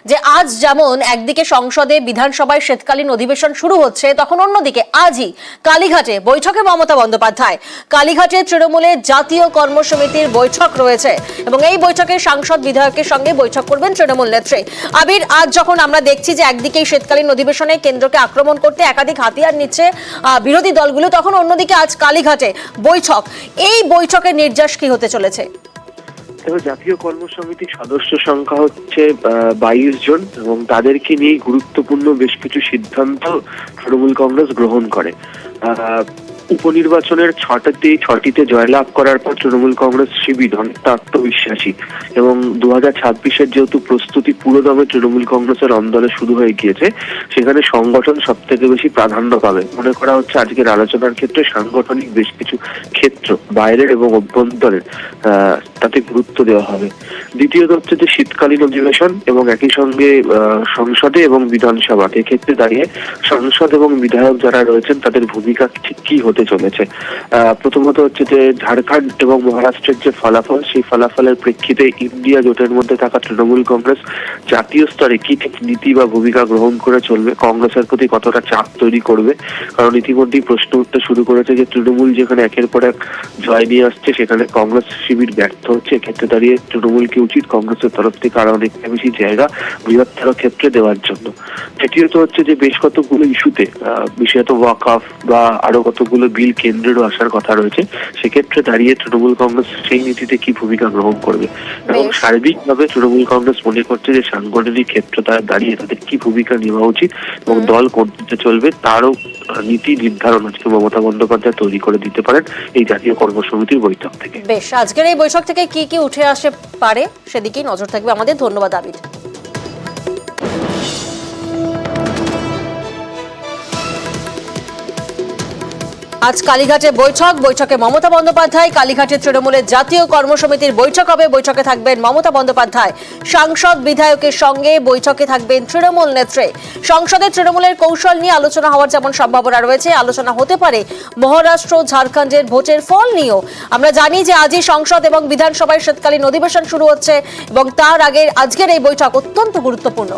যে আজ যেমন একদিকে সংসদে বিধানসভায় শীতকালীন অধিবেশন শুরু হচ্ছে, তখন অন্যদিকে আজই কালীঘাটে বৈঠকে মমতা বন্দ্যোপাধ্যায়। কালীঘাটে তৃণমূলের জাতীয় কর্মসমিতির বৈঠক রয়েছে এবং এই বৈঠকে সাংসদ বিধায়কের সঙ্গে বৈঠক করবেন তৃণমূল নেত্রী। আবির, আজ যখন আমরা দেখছি যে একদিকে শীতকালীন অধিবেশনে কেন্দ্রকে আক্রমণ করতে একাধিক হাতিয়ার নিচ্ছে বিরোধী দলগুলো, তখন অন্যদিকে আজ কালীঘাটে বৈঠক। এই বৈঠকের নির্যাস কি হতে চলেছে? জাতীয় কর্মসমিতির সদস্য সংখ্যা হচ্ছে 22 জন এবং তাদেরকে নিয়ে গুরুত্বপূর্ণ বেশ কিছু সিদ্ধান্ত তৃণমূল কংগ্রেস গ্রহণ করে। উপনির্বাচনের ছটিতে জয়লাভ করার পর তৃণমূল কংগ্রেস শিবির অনেকটা আত্মবিশ্বাসী এবং 2026-এর যেহেতু প্রস্তুতি পুরোদমে তৃণমূল কংগ্রেসের অন্দরে শুরু হয়ে গিয়েছে, সেখানে সংগঠন সব থেকে বেশি প্রাধান্য পাবে। মনে করা হচ্ছে আজকের আলোচনার ক্ষেত্রে সাংগঠনিক বেশ কিছু ক্ষেত্র বাইরের এবং অভ্যন্তরের তাতে গুরুত্ব দেওয়া হবে। দ্বিতীয়ত হচ্ছে যে শীতকালীন অধিবেশন এবং একই সঙ্গে সংসদে এবং বিধানসভাতে এক্ষেত্রে দাঁড়িয়ে সাংসদ এবং বিধায়ক যারা রয়েছেন তাদের ভূমিকা কি হতে চলেছে। প্রথমত হচ্ছে যে ঝাড়খণ্ড এবং মহারাষ্ট্রের যে ফলাফল, সেই ফলাফলের প্রেক্ষিতে ইন্ডিয়া জোটের মধ্যে থাকা তৃণমূল কংগ্রেস জাতীয় স্তরে কি নীতি বা ভূমিকা গ্রহণ করে চলবে, কংগ্রেসের প্রতি কতটা চাপ তৈরি করবে। কারণ ইতিমধ্যেই প্রশ্ন উঠতে শুরু করেছে যে তৃণমূল যেখানে একের পর এক জয় নিয়ে আসছে, সেখানে কংগ্রেস শিবির ব্যর্থ হচ্ছে। এক্ষেত্রে দাঁড়িয়ে তৃণমূলকে উচিত কংগ্রেসের তরফ থেকে আরো অনেকটা বেশি জায়গা বৃহত্তর ক্ষেত্রে দেওয়ার জন্য। তৃতীয়ত হচ্ছে যে বেশ কতগুলো ইস্যুতে, বিশেষত ওয়াকফ বা আরো কতগুলো বিল কেন্দ্রেরও আসার কথা রয়েছে, সেক্ষেত্রে দাঁড়িয়ে তৃণমূল কংগ্রেস সেই নীতিতে কি ভূমিকা গ্রহণ করবে এবং সার্বিকভাবে তৃণমূল কংগ্রেস মনে করছে যে সাংগঠনিক ক্ষেত্রে তারা দাঁড়িয়ে তাদের কি ভূমিকা নেওয়া উচিত এবং দল কোন দিকে চলবে তারও নীতি নির্ধারণ আজকে মমতা বন্দ্যোপাধ্যায় তৈরি করে দিতে পারেন এই জাতীয় কর্মসমিতির বৈঠক থেকে। বেশ, আজকের এই বৈঠক থেকে কি কি উঠে আসে পারে সেদিকেই নজর থাকবে আমাদের। ধন্যবাদ আবির। আজ কালীঘাটে বৈঠকে মমতা বন্দ্যোপাধ্যায়। কালীঘাটে তৃণমূলের জাতীয় কর্মসমিতির বৈঠক হবে, বৈঠকে থাকবেন মমতা বন্দ্যোপাধ্যায়। সাংসদ বিধায়কের সঙ্গে বৈঠকে থাকবেন তৃণমূল নেত্রী। সংসদে তৃণমূলের কৌশল নিয়ে আলোচনা হওয়ার যেমন সম্ভাবনা রয়েছে, আলোচনা হতে পারে মহারাষ্ট্র ঝাড়খণ্ডের ভোটের ফল নিয়েও। আমরা জানি যে আজই সংসদ এবং বিধানসভায় শীতকালীন অধিবেশন শুরু হচ্ছে এবং তার আগে আজকের এই বৈঠক অত্যন্ত গুরুত্বপূর্ণ।